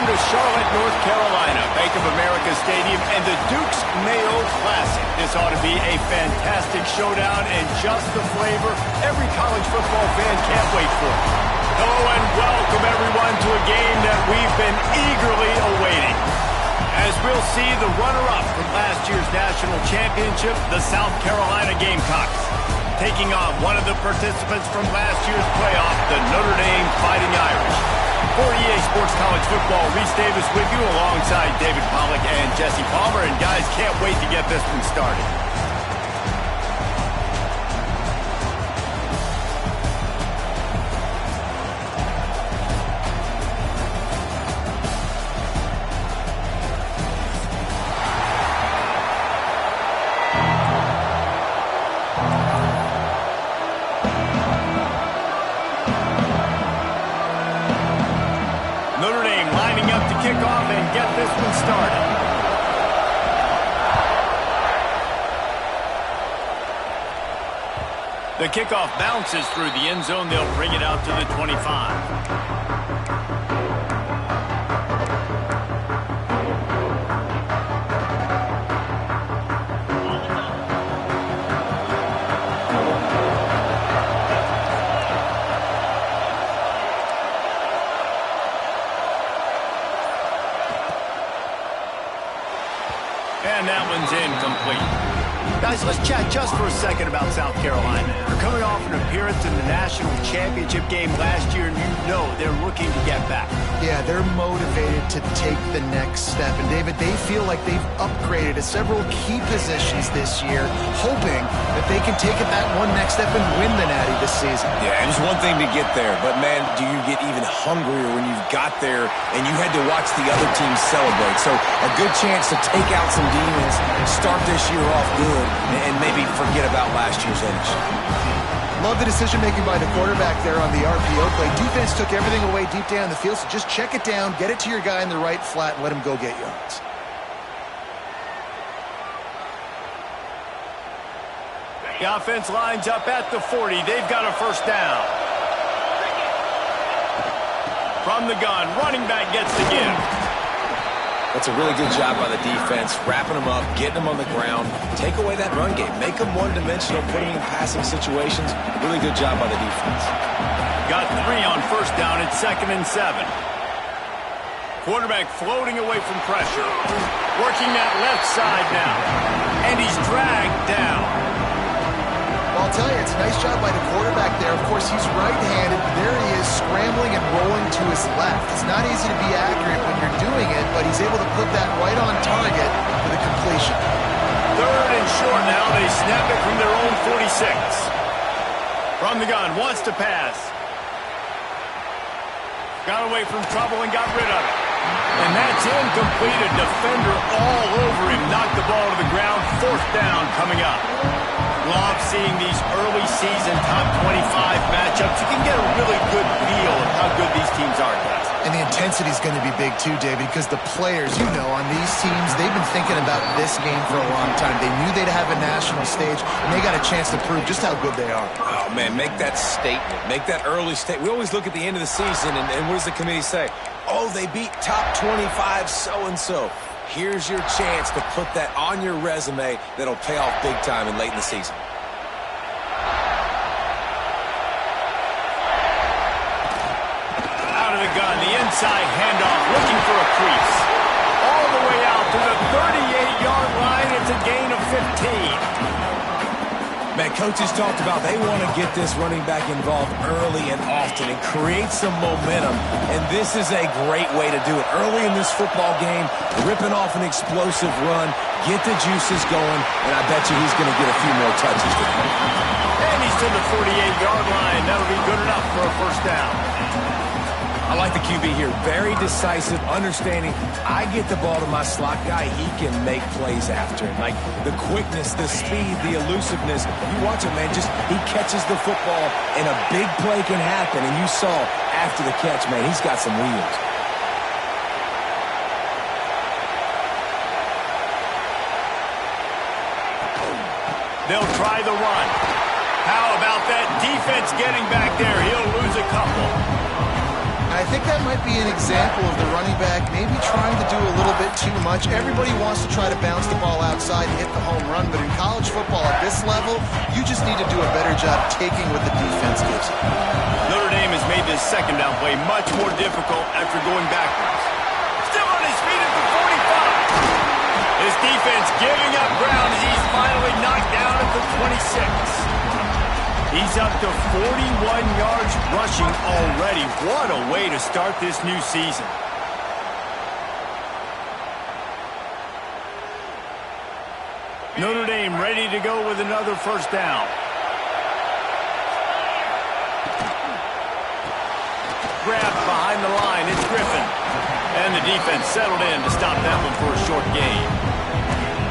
Welcome to Charlotte, North Carolina, Bank of America Stadium, and the Duke's Mayo Classic. This ought to be a fantastic showdown and just the flavor every college football fan can't wait for. Hello and welcome, everyone, to a game that we've been eagerly awaiting. As we'll see the runner-up from last year's national championship, the South Carolina Gamecocks, taking on one of the participants from last year's playoff, the Notre Dame Fighting Irish. For EA Sports College Football, Reese Davis with you alongside David Pollack and Jesse Palmer. And guys, can't wait to get this one started. Kick off and get this one started. The kickoff bounces through the end zone. They'll bring it out to the 25. And that one's incomplete. Guys, let's chat just for a second about South Carolina. They're coming off an appearance in the national championship game last year, and you know they're looking to get back. Yeah, they're motivated to take the next step. And, David, they feel like they've upgraded to several key positions this year, hoping that they can take it that one next step and win the Natty this season. Yeah, it's one thing to get there, but, man, do you get even hungrier when you've got there and you had to watch the other team celebrate. So a good chance to take out some demons, start this year off good, and maybe forget about last year's finish. Love the decision-making by the quarterback there on the RPO play. Defense took everything away deep down the field, so just check it down, get it to your guy in the right flat, and let him go get yards. The offense lines up at the 40. They've got a first down. From the gun, running back gets the give. That's a really good job by the defense, wrapping them up, getting them on the ground, take away that run game, make them one-dimensional, put them in passing situations. Really good job by the defense. Got 3 on first down. It's 2nd and 7. Quarterback floating away from pressure. Working that left side now. And he's dragged down. Well, I'll tell you, it's a nice job by the quarterback there. Of course, he's right-handed. There he is, scrambling and rolling to his left. It's not easy to be accurate when you're doing it, but he's able to put that right on target for the completion. 3rd and short now. They snap it from their own 46. From the gun, wants to pass. Got away from trouble and got rid of it. And that's incomplete. A defender all over him. Knocked the ball to the ground. 4th down coming up. Love seeing these early season top 25 matchups. You can get a really good feel of how good these teams are, guys. And the intensity is going to be big too, David, because the players, you know, on these teams, they've been thinking about this game for a long time. They knew they'd have a national stage, and they got a chance to prove just how good they are. Oh, man, make that statement. Make that early statement. We always look at the end of the season, and what does the committee say? Oh, they beat top 25 so-and-so. Here's your chance to put that on your resume that'll pay off big time and late in the season. Out of the gun, the inside handoff, looking for a crease. All the way out to the 38-yard line. It's a gain of 15. Man, coaches talked about they want to get this running back involved early and often and create some momentum, and this is a great way to do it. Early in this football game, ripping off an explosive run, get the juices going, and I bet you he's going to get a few more touches today. And he's to the 48-yard line. That'll be good enough for a first down. I like the QB here. Very decisive, understanding. I get the ball to my slot guy. He can make plays after it. Like the quickness, the speed, the elusiveness. You watch it, man. Just he catches the football, and a big play can happen. And you saw after the catch, man, he's got some wheels. They'll try the run. How about that defense getting back there? He'll lose a couple. I think that might be an example of the running back maybe trying to do a little bit too much. Everybody wants to try to bounce the ball outside and hit the home run, but in college football at this level, you just need to do a better job taking what the defense gives you. Notre Dame has made this second down play much more difficult after going backwards. Still on his feet at the 45. His defense giving up ground as he's finally knocked down at the 26. He's up to 41 yards rushing already. What a way to start this new season. Notre Dame ready to go with another first down. Grabbed behind the line, it's Griffin. And the defense settled in to stop that one for a short gain.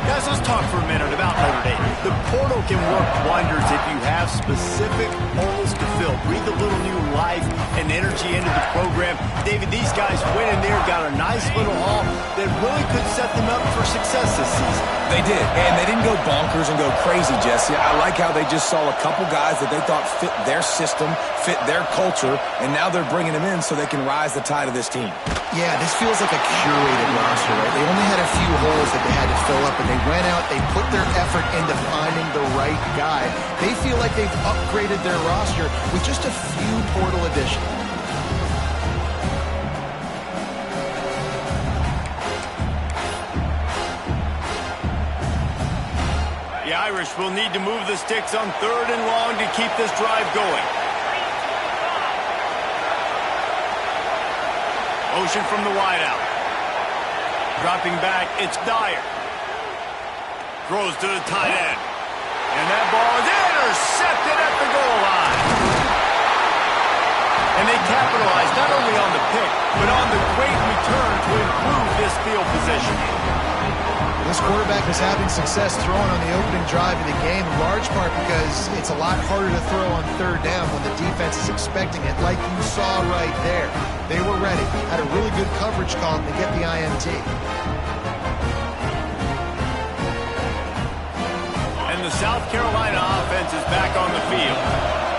Guys, let's talk for a minute about Notre Dame. The portal can work wonders if you have specific holes to fill. Breathe a little new life and energy into the program. David, these guys went in there, got a nice little haul that really could set them up for success this season. They did, and they didn't go bonkers and go crazy, Jesse. I like how they just saw a couple guys that they thought fit their system, fit their culture, and now they're bringing them in so they can rise the tide of this team. Yeah, this feels like a curated roster, right? They only had a few holes that they had to fill up, and they went out, they put their effort into finding the right guy. They feel like they've upgraded their roster with just a few portal additions. The Irish will need to move the sticks on 3rd and long to keep this drive going. Motion from the wideout. Dropping back, it's Dyer. Throws to the tight end. And that ball is intercepted at the goal line. And they capitalize not only on the pick, but on the great return to improve this field position. This quarterback was having success throwing on the opening drive of the game, in large part because it's a lot harder to throw on 3rd down when the defense is expecting it, like you saw right there. They were ready, had a really good coverage call to get the INT. And the South Carolina offense is back on the field.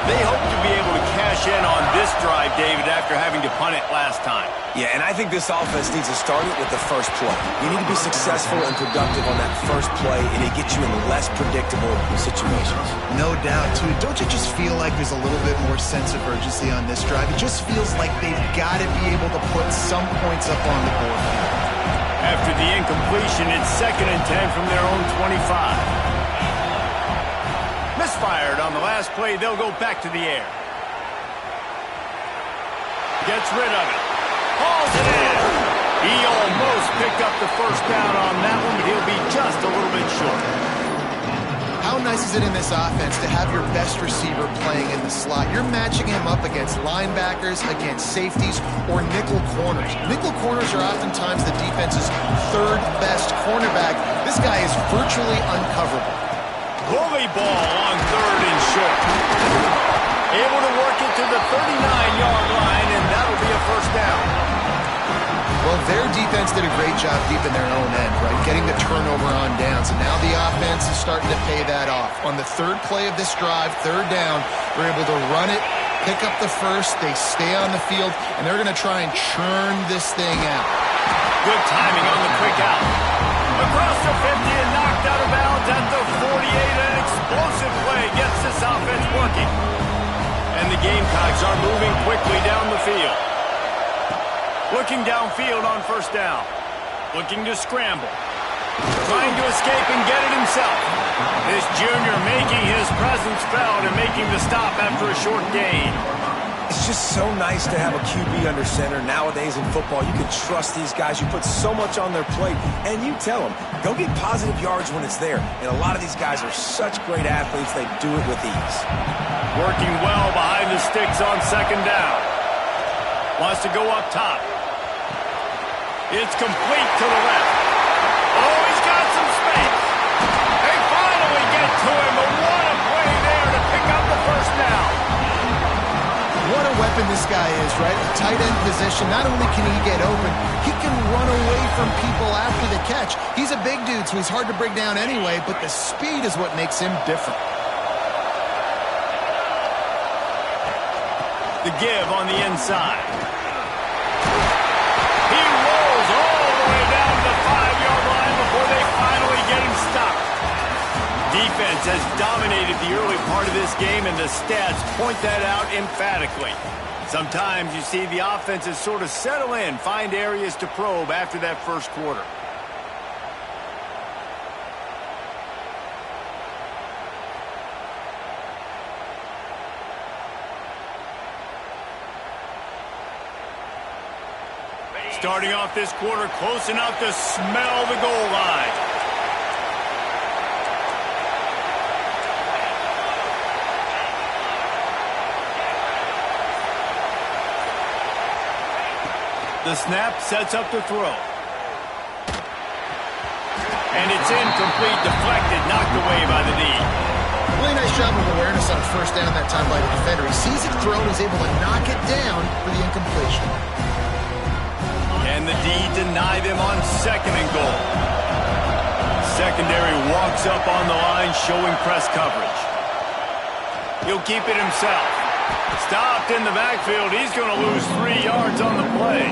They hope to be able to cash in on this drive, David, after having to punt it last time. Yeah, and I think this offense needs to start it with the first play. You need to be successful and productive on that first play, and it gets you in less predictable situations. No doubt, too. Don't you just feel like there's a little bit more sense of urgency on this drive? It just feels like they've got to be able to put some points up on the board. After the incompletion, it's 2nd and 10 from their own 25. Misfired on the last play. They'll go back to the air. Gets rid of it. Hauls it in. He almost picked up the first down on that one, but he'll be just a little bit short. How nice is it in this offense to have your best receiver playing in the slot? You're matching him up against linebackers, against safeties, or nickel corners. Nickel corners are oftentimes the defense's 3rd best cornerback. This guy is virtually uncoverable. Bully ball on 3rd and short. Able to work it to the 39-yard line, and that'll be a first down. Well, their defense did a great job deep in their own end, right? Getting the turnover on downs, and now the offense is starting to pay that off. On the 3rd play of this drive, 3rd down, they're able to run it, pick up the first, they stay on the field, and they're going to try and churn this thing out. Good timing on the quick out. Across the 50 and knocked out of bounds at the 48. An explosive play gets this offense working. And the Gamecocks are moving quickly down the field. Looking downfield on first down. Looking to scramble. Trying to escape and get it himself. This junior making his presence felt and making the stop after a short gain. It's just so nice to have a QB under center. Nowadays in football, you can trust these guys. You put so much on their plate, and you tell them, go get positive yards when it's there. And a lot of these guys are such great athletes, they do it with ease. Working well behind the sticks on 2nd down. Wants to go up top. It's complete to the left. Oh, he's got some space. They finally get to him, but what a play there to pick up the first down. What a weapon this guy is, right? A tight end position. Not only can he get open, he can run away from people after the catch. He's a big dude, so he's hard to bring down anyway, but the speed is what makes him different. The give on the inside. defense has dominated the early part of this game, and the stats point that out emphatically. Sometimes you see the offenses sort of settle in, find areas to probe after that first quarter. Starting off this quarter close enough to smell the goal line. The snap sets up the throw. And it's incomplete, deflected, knocked away by the D. Really nice job of awareness on first down that time by the defender. He sees it thrown, is able to knock it down for the incompletion. And the D deny them on second and goal. Secondary walks up on the line, showing press coverage. He'll keep it himself. Stopped in the backfield. He's going to lose 3 yards on the play.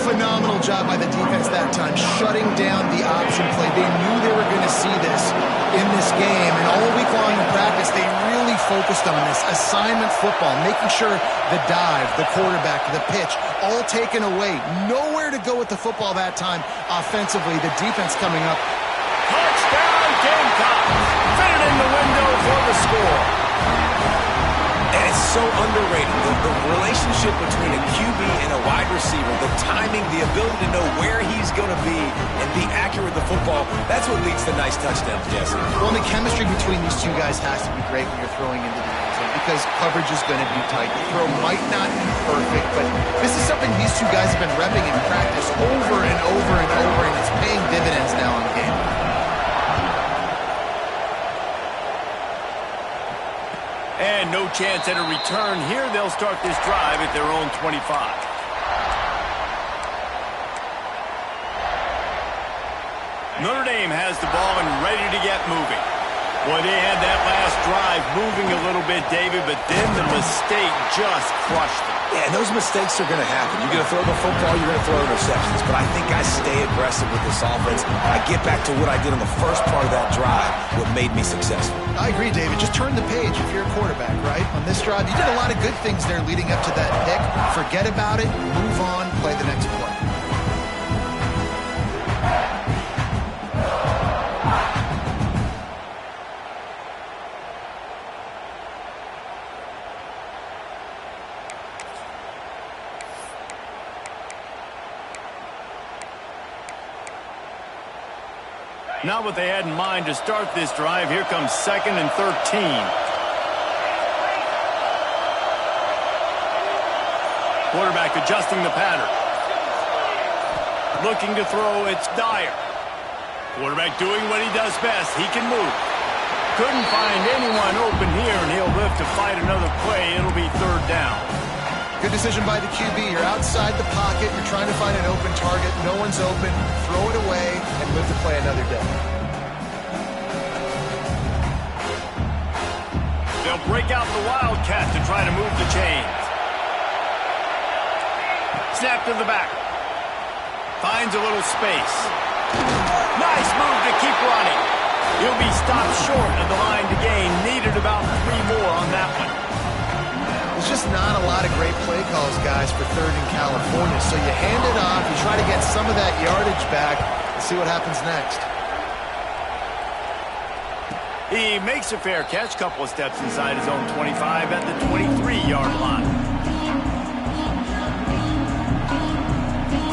Phenomenal job by the defense that time, shutting down the option play. They knew they were going to see this in this game, and all week long in practice, they really focused on this assignment football, making sure the dive, the quarterback, the pitch, all taken away. Nowhere to go with the football that time offensively. The defense coming up. Touchdown, Gamecocks! Fit it in the window for the score. And it's so underrated. The relationship between a QB and a wide receiver, the timing, the ability to know where he's going to be and be accurate with the football, that's what leads to nice touchdowns, Jesse. Well, the chemistry between these two guys has to be great when you're throwing into the end zone because coverage is going to be tight. The throw might not be perfect, but this is something these two guys have been repping in practice over and over and over, and it's paying dividends now in the game. And no chance at a return here. They'll start this drive at their own 25. Notre Dame has the ball and ready to get moving. Boy, they had that last drive moving a little bit, David, but then the mistake just crushed them. Yeah, and those mistakes are going to happen. You're going to throw the football, you're going to throw interceptions. But I think I stay aggressive with this offense. I get back to what I did on the first part of that drive, what made me successful. I agree, David. Just turn the page if you're a quarterback, right? On this drive, you did a lot of good things there leading up to that pick. Forget about it, move on, play the next play. Not what they had in mind to start this drive. Here comes 2nd and 13. Quarterback adjusting the pattern. Looking to throw, it's Dyer. Quarterback doing what he does best. He can move. Couldn't find anyone open here, and he'll live to fight another play. It'll be 3rd down. Good decision by the QB. You're outside the pocket. You're trying to find an open target. No one's open. Throw it away and live to play another day. They'll break out the Wildcat to try to move the chains. Snap to the back. Finds a little space. Nice move to keep running. He'll be stopped short of the line to gain. Needed about 3 more on that one. There's just not a lot of great play calls, guys, for 3rd in California. So you hand it off, you try to get some of that yardage back, and see what happens next. He makes a fair catch, couple of steps inside his own 25 at the 23-yard line.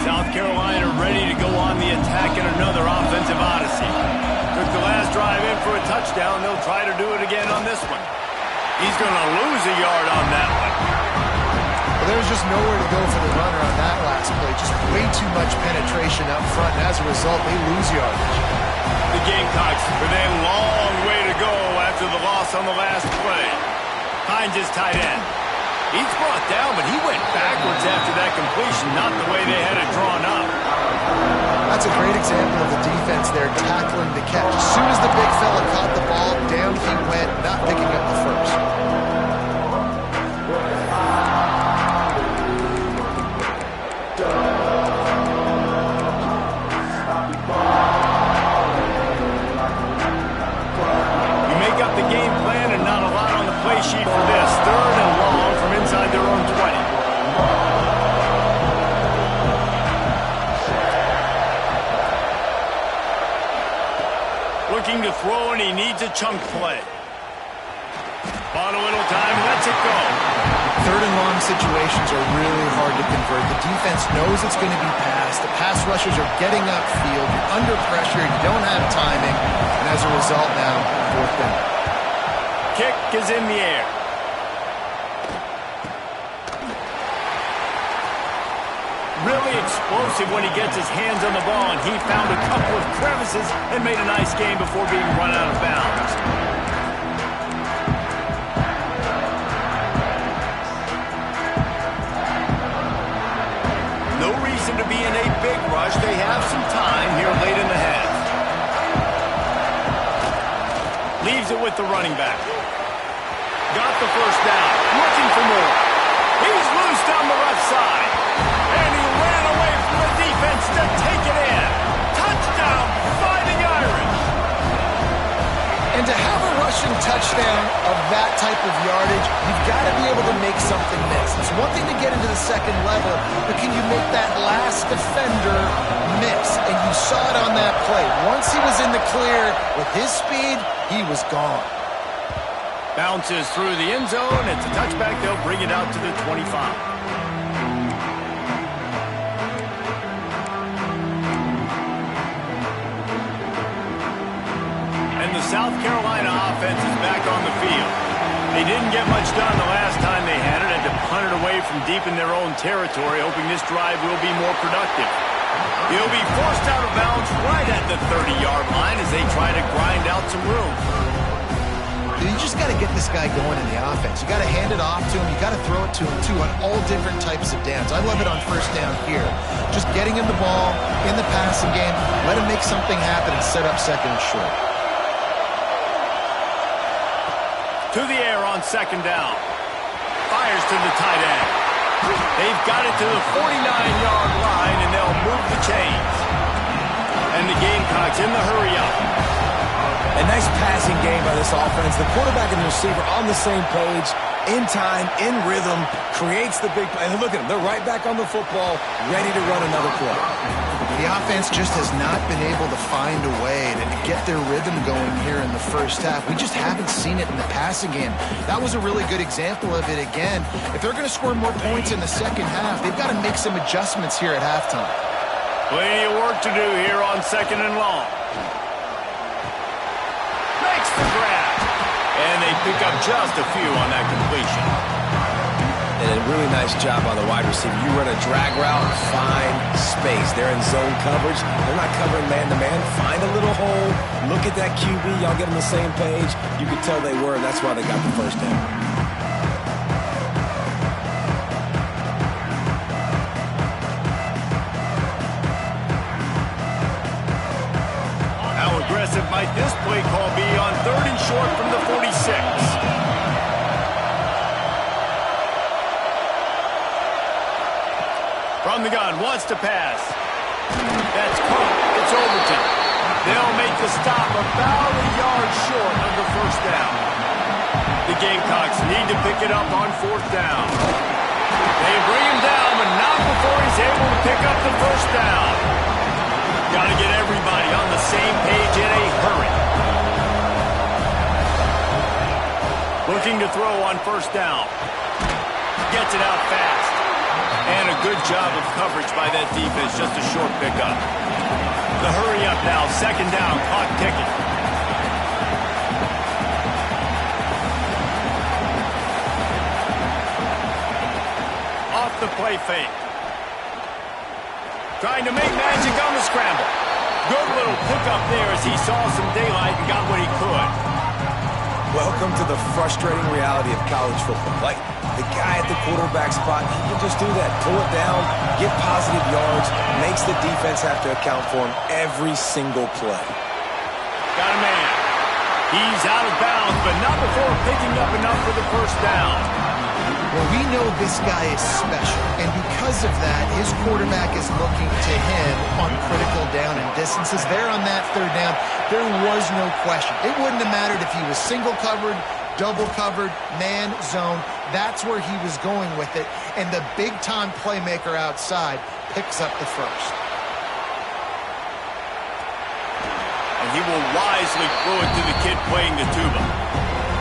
South Carolina ready to go on the attack in another offensive odyssey. Took the last drive in for a touchdown. They'll try to do it again on this one. He's going to lose a yard on that one. Well, there's just nowhere to go for the runner on that last play. Just way too much penetration up front, and as a result, they lose yardage. The Gamecocks with a long way to go after the loss on the last play. Hines is tight end. He's brought down, but he went backwards after that completion, not the way they had it drawn up. That's a great example of the defense there tackling the catch. As soon as the big fella caught the ball, down he went, not picking up the first. sheet for this. 3rd and long from inside their own 20. Looking to throw, and he needs a chunk play. Bought a little time, lets it go. 3rd and long situations are really hard to convert. The defense knows it's going to be passed. The pass rushers are getting upfield. You're under pressure. You don't have timing. And as a result now, 4th down. Kick is in the air. Really explosive when he gets his hands on the ball, and he found a couple of crevices and made a nice game before being run out of bounds. No reason to be in a big rush. They have some time here late in the half. Leaves it with the running back. Got the 1st down. Looking for more. He's loose down the left side. And he ran away from the defense to take it in. Touchdown, Fighting Irish. And to have a rushing touchdown of that type of yardage, you've got to be able to make something miss. It's one thing to get into the 2nd level, but can you make that last defender miss? And you saw it on that play. Once he was in the clear with his speed, he was gone. Bounces through the end zone. It's a touchback. They'll bring it out to the 25. And the South Carolina offense is back on the field. They didn't get much done the last time they had it. Had to punt it away from deep in their own territory, hoping this drive will be more productive. He'll be forced out of bounds right at the 30-yard line as they try to grind out some room. You just got to get this guy going in the offense. You got to hand it off to him. You got to throw it to him, too, on all different types of downs. I love it on 1st down here. Just getting him the ball in the passing game, let him make something happen and set up 2nd and short. To the air on 2nd down. Fires to the tight end. They've got it to the 49-yard line, and they'll move the chains. And the Gamecocks in the hurry-up. A nice passing game by this offense. The quarterback and the receiver on the same page, in time, in rhythm, creates the big play. And look at them. They're right back on the football, ready to run another play. The offense just has not been able to find a way to get their rhythm going here in the 1st half. We just haven't seen it in the passing game. That was a really good example of it again. If they're going to score more points in the 2nd half, they've got to make some adjustments here at halftime. Plenty of work to do here on 2nd and long. Makes the grab. And they pick up just a few on that completion. And a really nice job on the wide receiver. You run a drag route, find space. They're in zone coverage. They're not covering man-to-man. Find a little hole. Look at that QB. Y'all get on the same page. You could tell they were, and that's why they got the 1st down. How aggressive might this play call be on 3rd and short from the 46? From the gun, wants to pass. That's caught. It's Overton. They'll make the stop about a yard short of the 1st down. The Gamecocks need to pick it up on 4th down. They bring him down, but not before he's able to pick up the 1st down. Got to get everybody on the same page in a hurry. Looking to throw on 1st down. Gets it out fast. And a good job of coverage by that defense, just a short pickup. The hurry up now, 2nd down, clock ticking. Off the play fake. Trying to make magic on the scramble. Good little pickup there as he saw some daylight and got what he could. Welcome to the frustrating reality of college football. Like, the guy at the quarterback spot, he can just do that. Pull it down, get positive yards, makes the defense have to account for him every single play. Got a man. He's out of bounds, but not before picking up enough for the 1st down. Well, we know this guy is special, and because of that, his quarterback is looking to him on critical down and distances. There on that 3rd down, there was no question. It wouldn't have mattered if he was single covered, double covered, man, zone. That's where he was going with it. And the big-time playmaker outside picks up the first. And he will wisely throw it to the kid playing the tuba.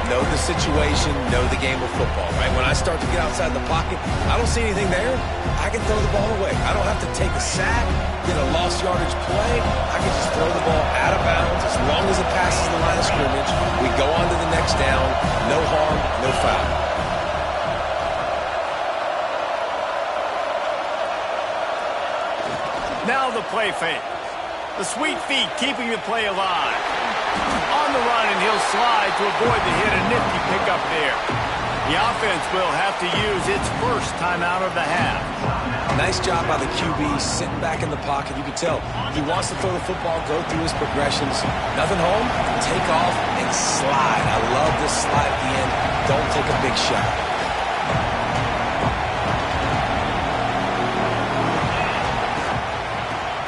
Know the situation, know the game of football, right? When I start to get outside the pocket, I don't see anything there, I can throw the ball away. I don't have to take a sack, get a lost yardage play. I can just throw the ball out of bounds. As long as it passes the line of scrimmage, we go on to the next down. No harm, no foul. Now the play fake. The sweet feet keeping the play alive. On the run, and he'll slide to avoid the hit. A nifty pickup there. The offense will have to use its first timeout of the half. Nice job by the QB, sitting back in the pocket. You can tell he wants to throw the football, go through his progressions. Nothing home, take off, and slide. I love this slide at the end. Don't take a big shot.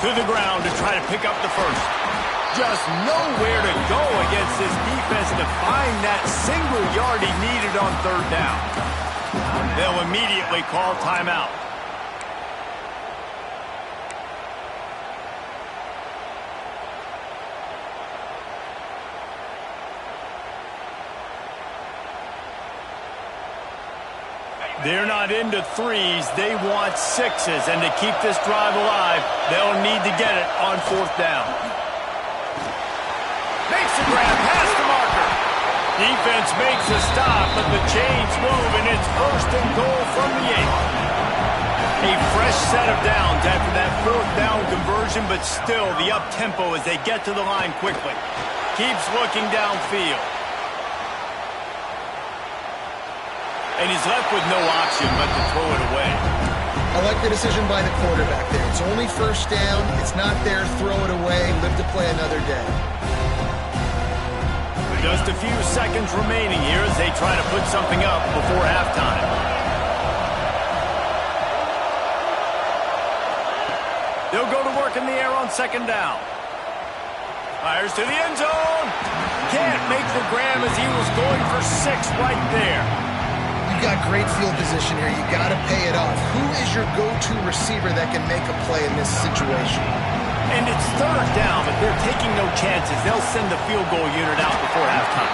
To the ground to try to pick up the first. Just nowhere to go against this defense to find that single yard he needed on third down. They'll immediately call timeout. They're not into threes. They want sixes. And to keep this drive alive, they'll need to get it on fourth down. Makes the grab past the marker. Defense makes a stop, but the chains move, and it's first and goal from the 8. A fresh set of downs after that fourth down conversion, but still the up-tempo as they get to the line quickly. Keeps looking downfield. And he's left with no option but to throw it away. I like the decision by the quarterback there. It's only first down. It's not there. Throw it away. Live to play another day. Just a few seconds remaining here as they try to put something up before halftime. They'll go to work in the air on second down. Fires to the end zone. Can't make the grab as he was going for 6 right there. You got great field position here. You got to pay it off. Who is your go-to receiver that can make a play in this situation? And it's third down, but they're taking no chances. They'll send the field goal unit out before halftime.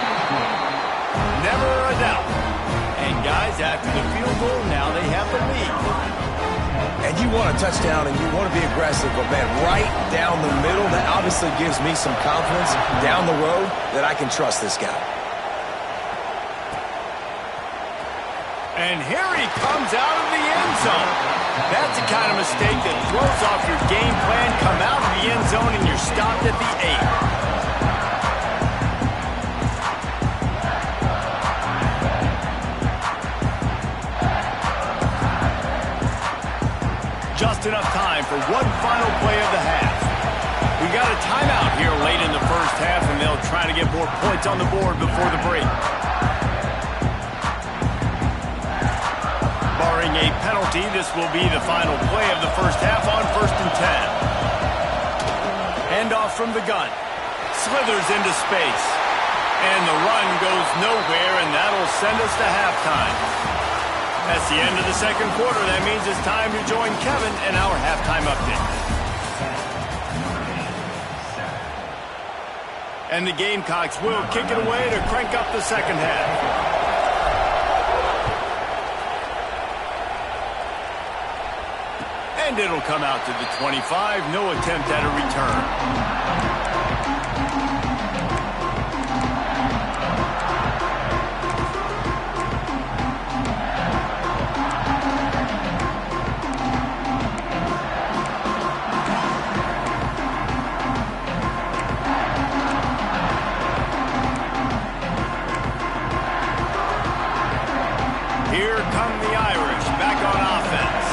Never a doubt. And guys, after the field goal, now they have the lead. And you want a touchdown and you want to be aggressive, but man, right down the middle, that obviously gives me some confidence down the road that I can trust this guy. And here he comes out of the end zone. That's the kind of mistake that throws off your game plan. Come out of the end zone and you're stopped at the 8. Just enough time for one final play of the half. We got a timeout here late in the first half, and they'll try to get more points on the board before the break. Barring a penalty, this will be the final play of the first half on 1st and 10. Handoff from the gun. Slithers into space. And the run goes nowhere, and that'll send us to halftime. That's the end of the second quarter. That means it's time to join Kevin in our halftime update. And the Gamecocks will kick it away to crank up the second half. And it'll come out to the 25. No attempt at a return. Here come the Irish back on offense.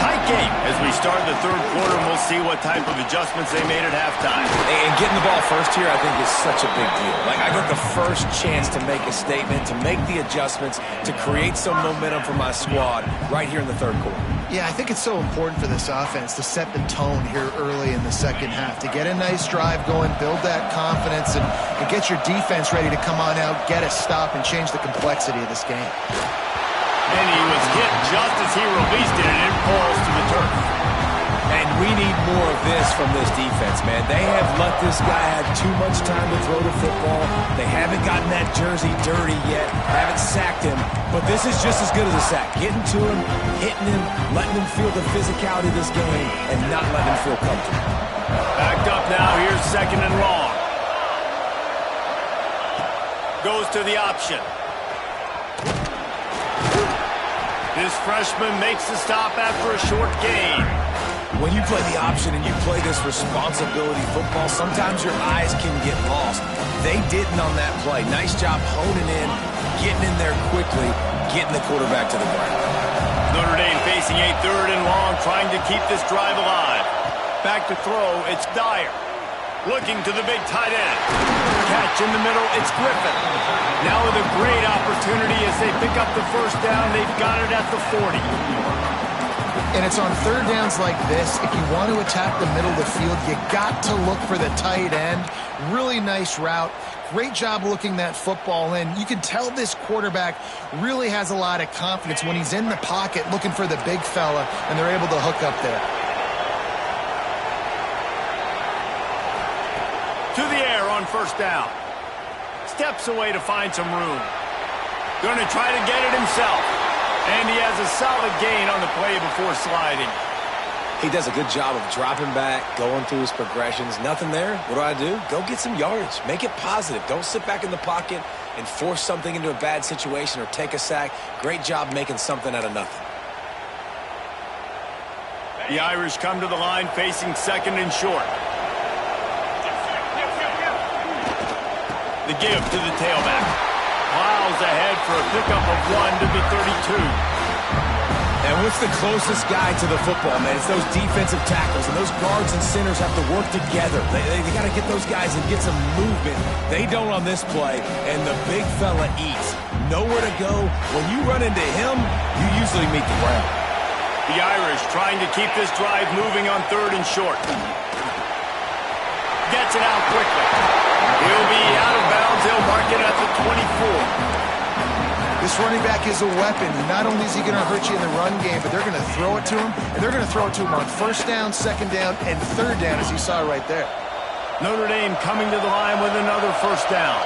Tight game as we start the third quarter, and we'll see what type of adjustments they made at halftime. And getting the ball first here, I think, is such a big deal. Like, I get the first chance to make a statement, to make the adjustments, to create some momentum for my squad right here in the third quarter. Yeah, I think it's so important for this offense to set the tone here early in the second half, to get a nice drive going, build that confidence, and get your defense ready to come on out, get a stop, and change the complexity of this game. And he was hit just as he released it, and it falls to the turf. And we need more of this from this defense, man. They have let this guy have too much time to throw the football. They haven't gotten that jersey dirty yet, haven't sacked him. But this is just as good as a sack. Getting to him, hitting him, letting him feel the physicality of this game, and not letting him feel comfortable. Backed up now. Here's second and long. Goes to the option. This freshman makes the stop after a short gain. When you play the option and you play this responsibility football, sometimes your eyes can get lost. They didn't on that play. Nice job honing in, getting in there quickly, getting the quarterback to the ground. Notre Dame facing a third and long, trying to keep this drive alive. Back to throw, it's Dyer. Looking to the big tight end. Catch in the middle, it's Griffin. Now with a great opportunity as they pick up the first down. They've got it at the 40. And it's on third downs like this. If you want to attack the middle of the field, you got to look for the tight end. Really nice route. Great job looking that football in. You can tell this quarterback really has a lot of confidence when he's in the pocket looking for the big fella, and they're able to hook up there. To the air on first down. Steps away to find some room. Going to try to get it himself. And he has a solid gain on the play before sliding. He does a good job of dropping back, going through his progressions. Nothing there. What do? Go get some yardage. Make it positive. Don't sit back in the pocket and force something into a bad situation or take a sack. Great job making something out of nothing. The Irish come to the line facing second and short. The give to the tailback. Plows ahead for a pickup of 1 to the 32. And what's the closest guy to the football, man? It's those defensive tackles, and those guards and centers have to work together. They got to get those guys and get some movement. They don't on this play, and the big fella eats. Nowhere to go. When you run into him, you usually meet the ground. The Irish trying to keep this drive moving on third and short. Gets it out quickly. He'll be out of bounds. They'll mark it at the 24. This running back is a weapon. Not only is he going to hurt you in the run game, but they're going to throw it to him, and they're going to throw it to him on first down, second down, and third down, as you saw right there. Notre Dame coming to the line with another first down.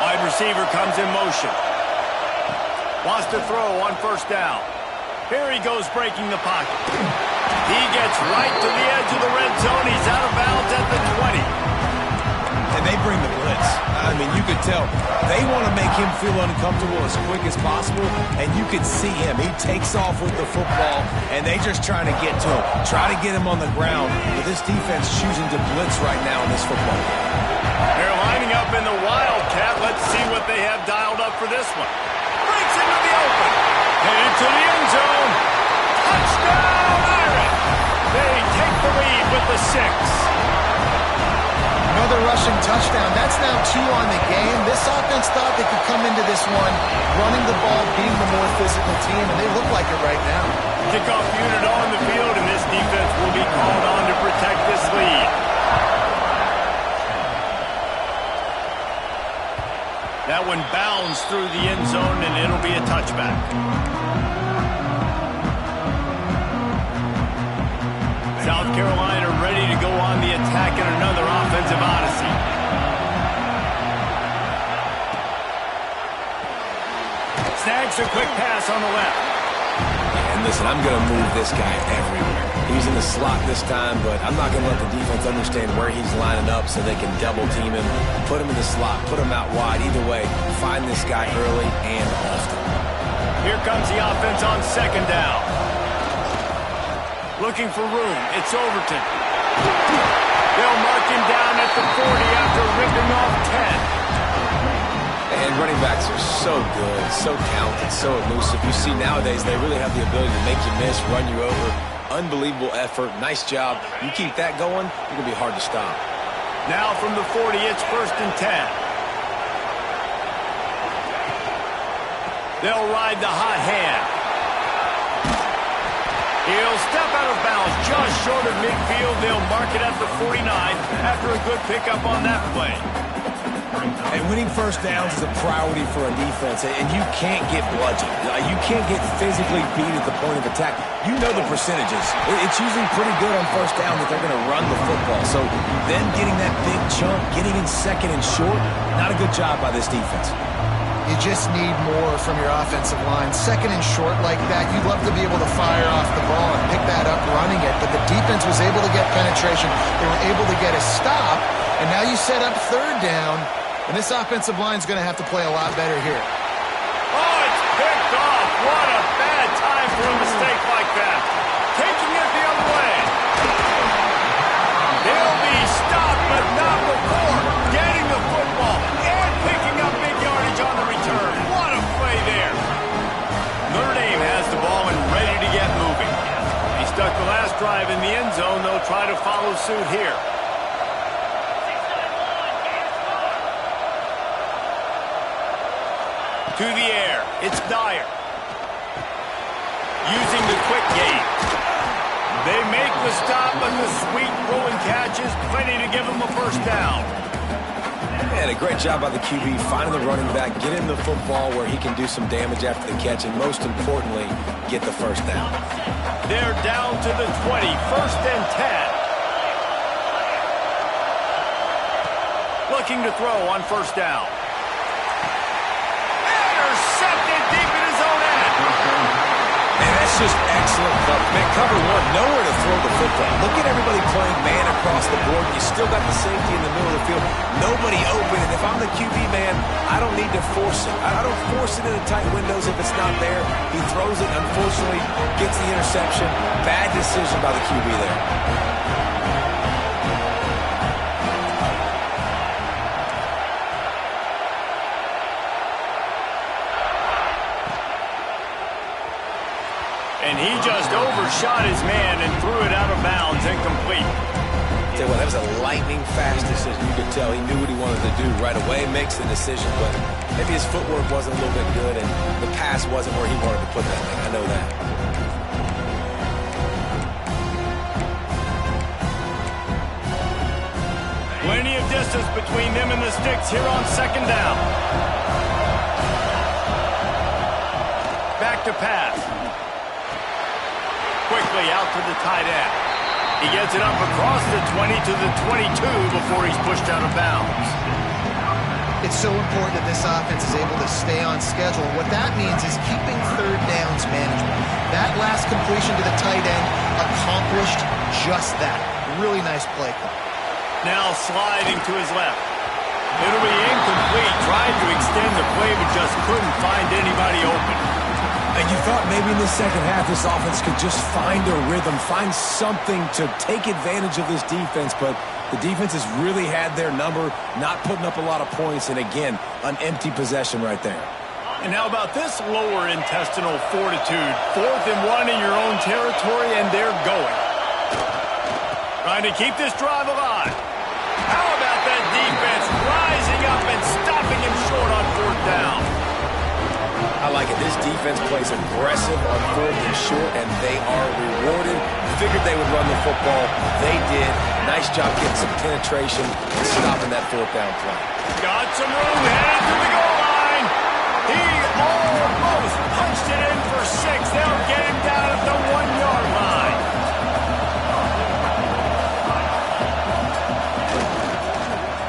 Wide receiver comes in motion. Wants to throw on first down. Here he goes breaking the pocket. He gets right to the edge of the red zone. He's out of bounds at the 20. And they bring the blitz. I mean, you could tell they want to make him feel uncomfortable as quick as possible, and you could see him. He takes off with the football, and they just trying to get to him, try to get him on the ground. But this defense choosing to blitz right now in this football game. They're lining up in the Wildcat. Let's see what they have dialed up for this one. Breaks into the open. Headed to the end zone. Touchdown, Irish. They take the lead with the 6. Another rushing touchdown. That's now 2 on the game. This offense thought they could come into this one running the ball, being the more physical team, and they look like it right now. Kickoff unit on the field, and this defense will be called on to protect this lead. That one bounds through the end zone, and it'll be a touchback. South Carolina ready to go on the attack in another offensive odyssey. Snags a quick pass on the left. And listen, I'm going to move this guy everywhere. He's in the slot this time, but I'm not going to let the defense understand where he's lining up so they can double team him, put him in the slot, put him out wide. Either way, find this guy early and often. Here comes the offense on second down. Looking for room. It's Overton. They'll mark him down at the 40 after ripping off 10. And running backs are so good, so talented, so elusive. You see nowadays they really have the ability to make you miss, run you over. Unbelievable effort. Nice job. You keep that going, it's going to be hard to stop. Now from the 40, it's first and 10. They'll ride the hot hand. He'll step out of bounds just short of midfield. They'll mark it at the 49 after a good pickup on that play. And winning first downs is a priority for a defense, and you can't get bludgeoned. You can't get physically beat at the point of attack. You know the percentages. It's usually pretty good on first down that they're going to run the football. So them getting that big chunk, getting in second and short, not a good job by this defense. You just need more from your offensive line. Second and short like that, you'd love to be able to fire off the ball and pick that up running it, but the defense was able to get penetration. They were able to get a stop, and now you set up third down, and this offensive line is going to have to play a lot better here. Oh, it's picked off. What a bad time for a mistake like that. Taking it the other way. They'll be stopped, but not before getting the football and picking up big yardage on the return. What a play there. Notre Dame has the ball and ready to get moving. He stuck the last drive in the end zone. They'll try to follow suit here. To the air, it's Dyer. Using the quick game. They make the stop, but the sweet throwing catch is plenty to give them a first down. And a great job by the QB, finding the running back, get him the football where he can do some damage after the catch, and most importantly, get the first down. They're down to the 20, first and 10. Looking to throw on first down. Intercepted deep in his own end. And that's just excellent cover. Man, cover one, nowhere to throw the football. Look at everybody playing man across the board. You still got the safety in the middle of the field. Nobody open, and if I'm the QB, man, I don't need to force it. I don't force it into tight windows if it's not there. He throws it, unfortunately, gets the interception. Bad decision by the QB there. And he just overshot his man and threw it out of bounds, incomplete. Tell you what, that was a lightning-fast decision. You could tell he knew what he wanted to do right away, makes the decision, but maybe his footwork wasn't a little bit good, and the pass wasn't where he wanted to put that thing. I know that. Plenty of distance between them and the sticks here on second down. Back to pass. Quickly out to the tight end. He gets it up across the 20 to the 22 before he's pushed out of bounds. It's so important that this offense is able to stay on schedule. What that means is keeping third downs manageable. That last completion to the tight end accomplished just that. Really nice play call. Now sliding to his left. It'll be incomplete. Tried to extend the play, but just couldn't find anybody open. And you thought maybe in the second half this offense could just find a rhythm, find something to take advantage of this defense, but the defense has really had their number, not putting up a lot of points, and again, an empty possession right there. And how about this lower intestinal fortitude? 4th and 1 in your own territory, and they're going. Trying to keep this drive alive. How about that defense rising up and stopping him short on 4th down? I like it. This defense plays aggressive on 4th and short, and they are rewarded. Figured they would run the football. They did. Nice job getting some penetration and stopping that 4th down play. Got some room, headed to the goal line. He almost punched it in for 6. They'll get him down at the 1-yard line.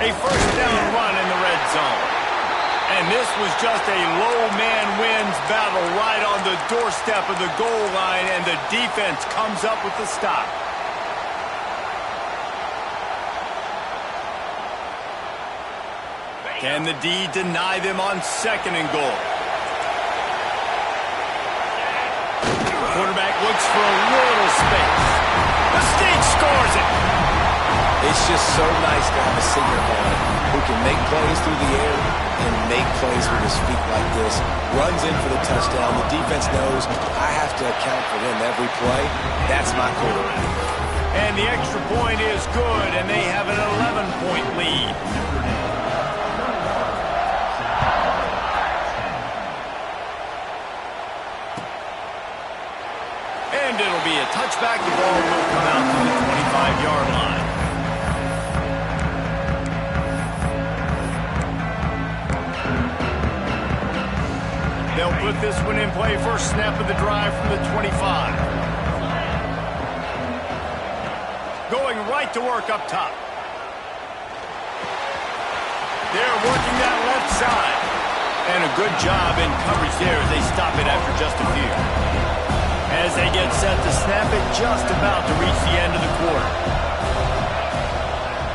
A first down run in the red zone. And this was just a low-man wins battle right on the doorstep of the goal line, and the defense comes up with the stop. Can the D deny them on 2nd and goal? Quarterback looks for a little space. The State scores it. It's just so nice to have a signifier who can make plays through the air and make plays with his feet like this. Runs in for the touchdown. The defense knows I have to account for him every play. That's my quarterback. And the extra point is good, and they have an 11-point lead. And it'll be a touchback. The ball will come out to the 25-yard line. They'll put this one in play. First snap of the drive from the 25. Going right to work up top. They're working that left side. And a good job in coverage there as they stop it after just a few. As they get set to snap it, just about to reach the end of the quarter.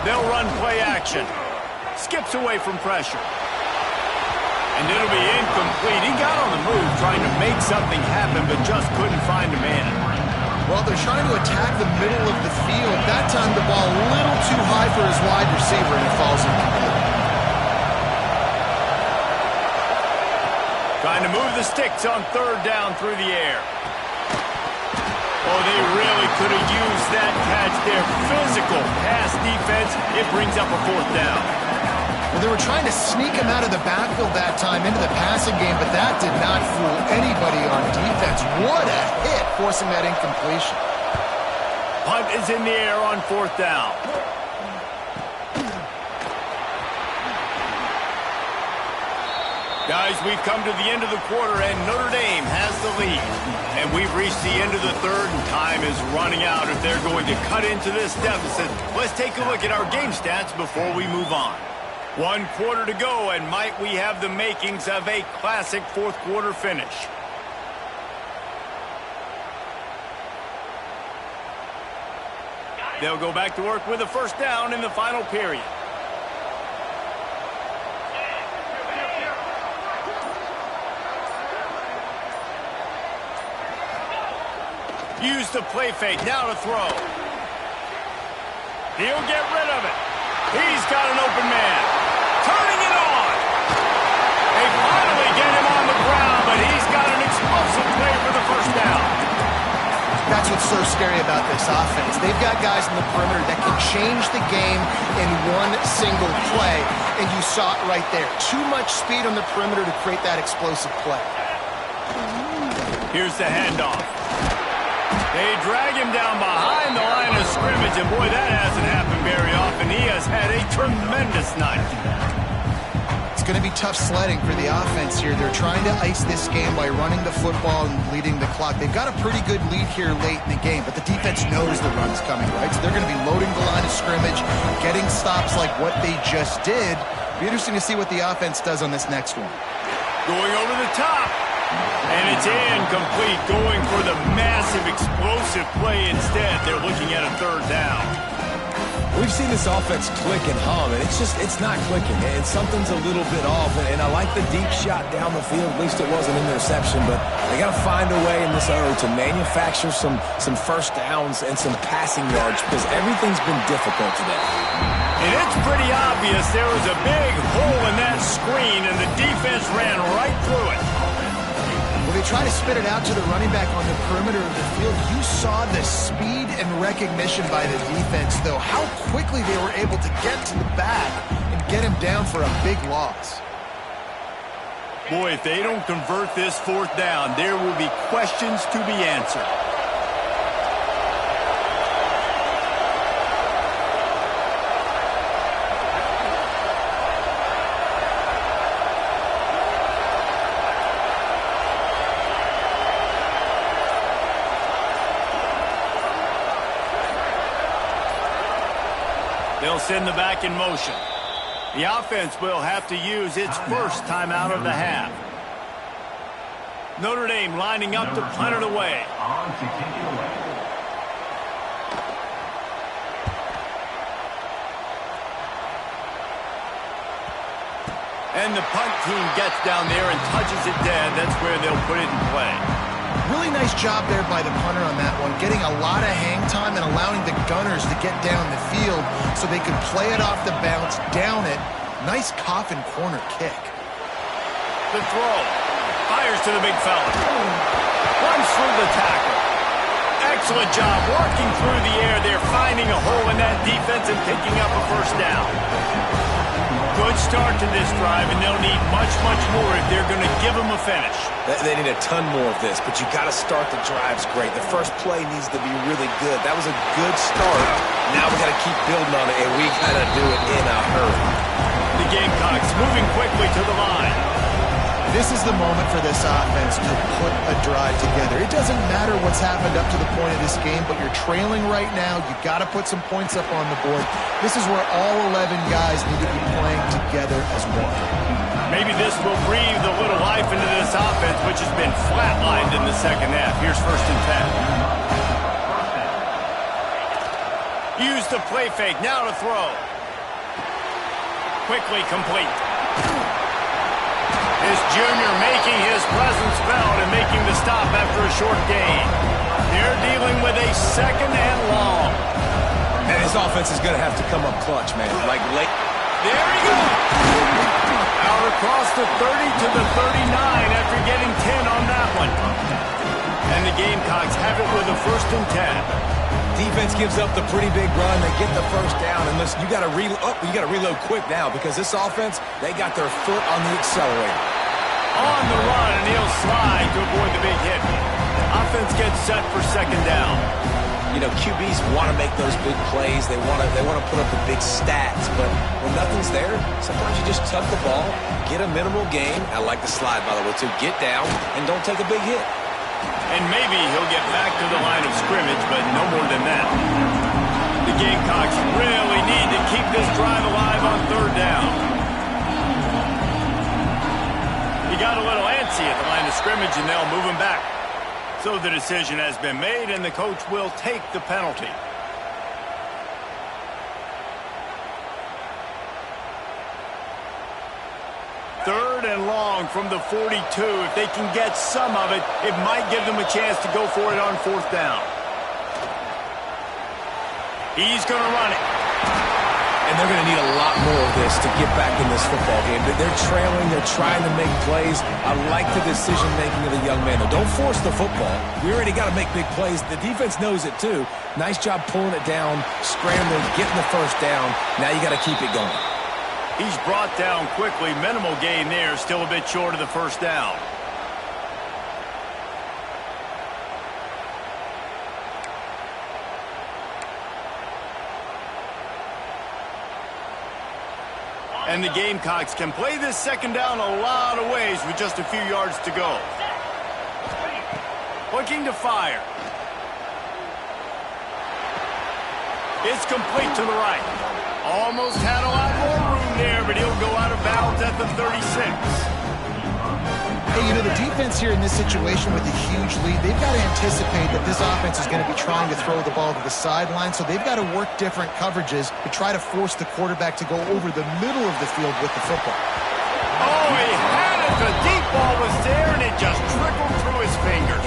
They'll run play action. Skips away from pressure. And it'll be incomplete. He got on the move trying to make something happen, but just couldn't find a man. Well, they're trying to attack the middle of the field. That time the ball a little too high for his wide receiver, and it falls incomplete. Trying to move the sticks on third down through the air. Oh, they really could have used that catch there. Physical pass defense. It brings up a fourth down. Well, they were trying to sneak him out of the backfield that time into the passing game, but that did not fool anybody on defense. What a hit, forcing that incompletion. Punt is in the air on fourth down. Guys, we've come to the end of the quarter, and Notre Dame has the lead. And we've reached the end of the third, and time is running out if they're going to cut into this deficit. Let's take a look at our game stats before we move on. 1 quarter to go, and might we have the makings of a classic fourth quarter finish. They'll go back to work with a first down in the final period. Use the play fake, now to throw. He'll get rid of it. He's got an open man. Turning it on. They finally get him on the ground, but he's got an explosive play for the first down. That's what's so scary about this offense. They've got guys in the perimeter that can change the game in one single play, and you saw it right there. Too much speed on the perimeter to create that explosive play. Here's the handoff. They drag him down behind the line of scrimmage, and boy, that hasn't happened very often. He has had a tremendous night. It's going to be tough sledding for the offense here. They're trying to ice this game by running the football and leading the clock. They've got a pretty good lead here late in the game, but the defense knows the run's coming, right? So they're going to be loading the line of scrimmage, getting stops like what they just did. Be interesting to see what the offense does on this next one. Going over the top. And it's incomplete, going for the massive explosive play instead. They're looking at a third down. We've seen this offense click and hum, and it's not clicking. And something's a little bit off. And I like the deep shot down the field. At least it wasn't an interception, but they got to find a way in this era to manufacture some first downs and some passing yards because everything's been difficult today. And it's pretty obvious there was a big hole in that screen, and the defense ran right through it. They try to spit it out to the running back on the perimeter of the field. You saw the speed and recognition by the defense, though, how quickly they were able to get to the back and get him down for a big loss. Boy, if they don't convert this fourth down, there will be questions to be answered. They'll send the back in motion. The offense will have to use its first timeout of the half. Notre Dame lining up to punt it away. And the punt team gets down there and touches it dead. That's where they'll put it in play. Really nice job there by the punter on that one, getting a lot of hang time and allowing the gunners to get down the field so they could play it off the bounce, down it. Nice coffin corner kick. The throw. Fires to the big fella. Runs through the tackle. Excellent job working through the air there, finding a hole in that defense and picking up a first down. Good start to this drive, and they'll need much, much more if they're going to give them a finish. They need a ton more of this, but you got to start the drives great. The first play needs to be really good. That was a good start. Now we got to keep building on it, and we got to do it in a hurry. The Gamecocks moving quickly to the line. This is the moment for this offense to put a drive together. It doesn't matter what's happened up to the point of this game, but you're trailing right now. You've got to put some points up on the board. This is where all 11 guys need to be playing together as one. Maybe this will breathe a little life into this offense, which has been flatlined in the second half. Here's 1st and 10. Use the play fake. Now to throw. Quickly complete. His junior making his presence felt and making the stop after a short gain. They're dealing with a 2nd and long. And his offense is going to have to come up clutch, man. Like late. There he goes. Out across the 30 to the 39 after getting 10 on that one. And the Gamecocks have it with a 1st and 10. Defense gives up the pretty big run. They get the first down. And listen, you got to reload quick now because this offense, they got their foot on the accelerator. On the run, and he'll slide to avoid the big hit. Offense gets set for 2nd down. You know, QBs want to make those big plays. They want to put up the big stats. But when nothing's there, sometimes you just tuck the ball, get a minimal gain. I like the slide, by the way, too. Get down and don't take a big hit. And maybe he'll get back to the line of scrimmage, but no more than that. The Gamecocks really need to keep this drive alive on 3rd down. He got a little antsy at the line of scrimmage, and they'll move him back. So the decision has been made, and the coach will take the penalty. Third and long from the 42. If they can get some of it, it might give them a chance to go for it on 4th down. He's going to run it. And they're going to need a lot more of this to get back in this football game. They're trailing. They're trying to make plays. I like the decision-making of the young man. Don't force the football. We already got to make big plays. The defense knows it, too. Nice job pulling it down, scrambling, getting the 1st down. Now you got to keep it going. He's brought down quickly. Minimal gain there. Still a bit short of the 1st down. And the Gamecocks can play this 2nd down a lot of ways with just a few yards to go. Looking to fire. It's complete to the right. Almost had a lot more room there, but he'll go out of bounds at the 36. Hey, you know, the defense here in this situation with a huge lead, they've got to anticipate that this offense is going to be trying to throw the ball to the sideline, so they've got to work different coverages to try to force the quarterback to go over the middle of the field with the football. Oh, he had it. The deep ball was there, and it just trickled through his fingers.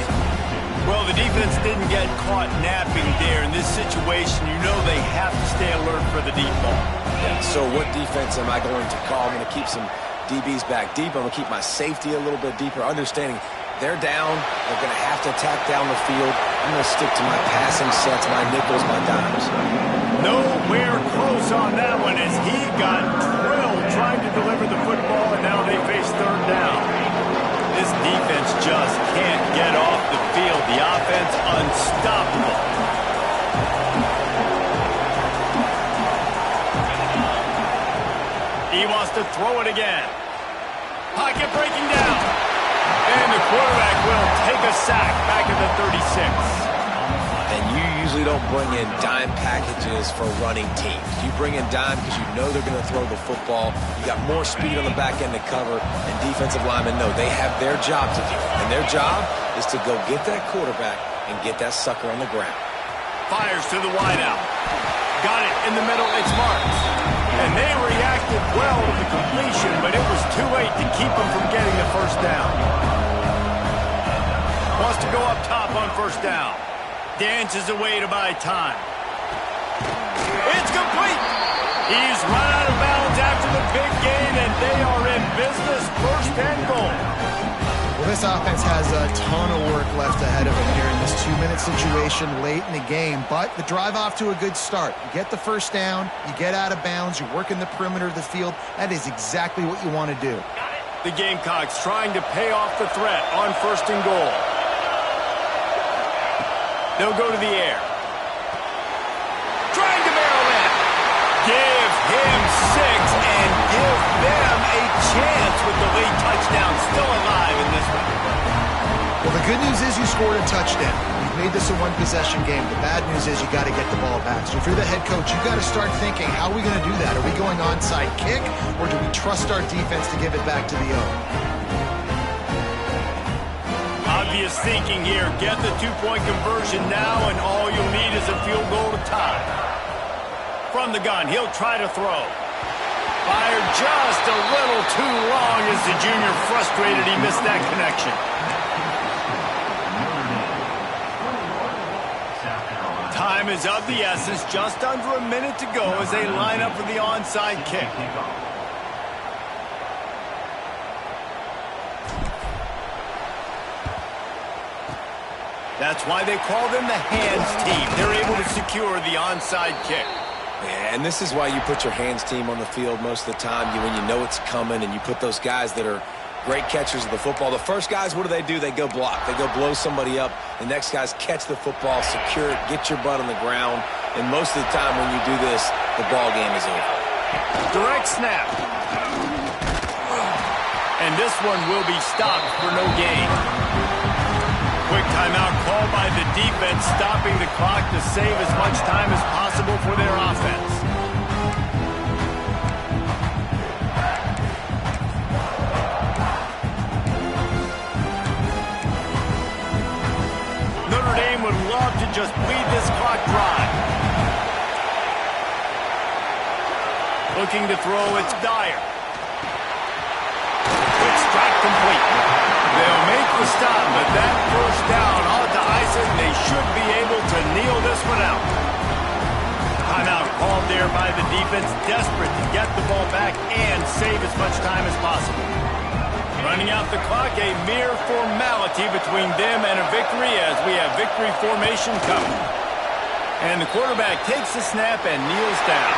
Well, the defense didn't get caught napping there. In this situation, you know they have to stay alert for the deep ball. Yeah, so what defense am I going to call? I'm going to keep some DBs back deep. I'm going to keep my safety a little bit deeper, understanding they're down. They're going to have to attack down the field. I'm going to stick to my passing sets, my nickels, my dimes. Nowhere close on that one as he got drilled trying to deliver the football, and now they face 3rd down. This defense just can't get off the field. The offense unstoppable. He wants to throw it again. Pocket breaking down. And the quarterback will take a sack back at the 36. And you usually don't bring in dime packages for running teams. You bring in dime because you know they're going to throw the football. You got more speed on the back end to cover, and defensive linemen know they have their job to do. And their job is to go get that quarterback and get that sucker on the ground. Fires to the wideout. Got it in the middle. It's Marks. And they reacted well to the completion, but it was too late to keep them from getting the 1st down. Wants to go up top on 1st down. Dances away to buy time. It's complete. He's run out of bounds after the big gain, and they are in business. 1st and goal. This offense has a ton of work left ahead of them here in this 2-minute situation late in the game, but the drive off to a good start. You get the first down, you get out of bounds, you're working the perimeter of the field. That is exactly what you want to do. The Gamecocks trying to pay off the threat on 1st and goal. They'll go to the air. Trying to barrel in. Give him 6 and give them a chance with the late touchdown still alive in this one. Well, the good news is you scored a touchdown. You've made this a one-possession game. The bad news is you got to get the ball back. So if you're the head coach, you got to start thinking, how are we going to do that? Are we going onside kick, or do we trust our defense to give it back to the O? Obvious thinking here. Get the 2-point conversion now, and all you'll need is a field goal to tie. From the gun, he'll try to throw. Fired just a little too long as the junior frustrated he missed that connection. Time is of the essence. Just under a minute to go as they line up for the onside kick. That's why they call them the hands team. They're able to secure the onside kick. Yeah, and this is why you put your hands team on the field most of the time when you know it's coming, and you put those guys that are great catchers of the football. The first guys, what do? They go block. They go blow somebody up. The next guys catch the football, secure it, get your butt on the ground. And most of the time when you do this, the ball game is over. Direct snap. And this one will be stopped for no gain. Quick timeout called by the defense, stopping the clock to save as much time as possible for their offense. Notre Dame would love to just bleed this clock dry. Looking to throw, it's Dyer. Quick strike complete. They'll make the stop, but that first down ought to ice it, and they should be able to kneel this one out. Timeout called there by the defense, desperate to get the ball back and save as much time as possible. Running out the clock, a mere formality between them and a victory as we have victory formation coming. And the quarterback takes the snap and kneels down.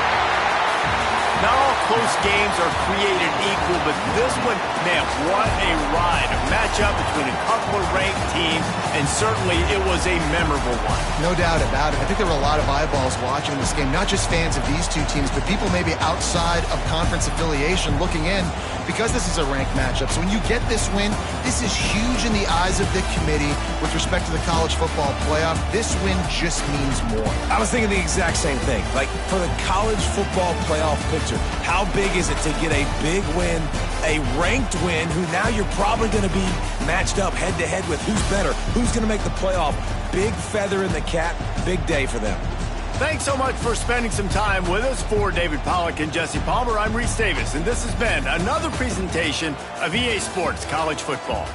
Not all close games are created equal, but this one, man, what a ride. A matchup between a couple of ranked teams, and certainly it was a memorable one. No doubt about it. I think there were a lot of eyeballs watching this game, not just fans of these two teams, but people maybe outside of conference affiliation looking in because this is a ranked matchup. So when you get this win, this is huge in the eyes of the committee with respect to the college football playoff. This win just means more. I was thinking the exact same thing. Like, for the college football playoff picture, how big is it to get a big win, a ranked win, who now you're probably going to be matched up head-to-head with who's better, who's going to make the playoff. Big feather in the cap, big day for them. Thanks so much for spending some time with us. For David Pollack and Jesse Palmer, I'm Reese Davis, and this has been another presentation of EA Sports College Football.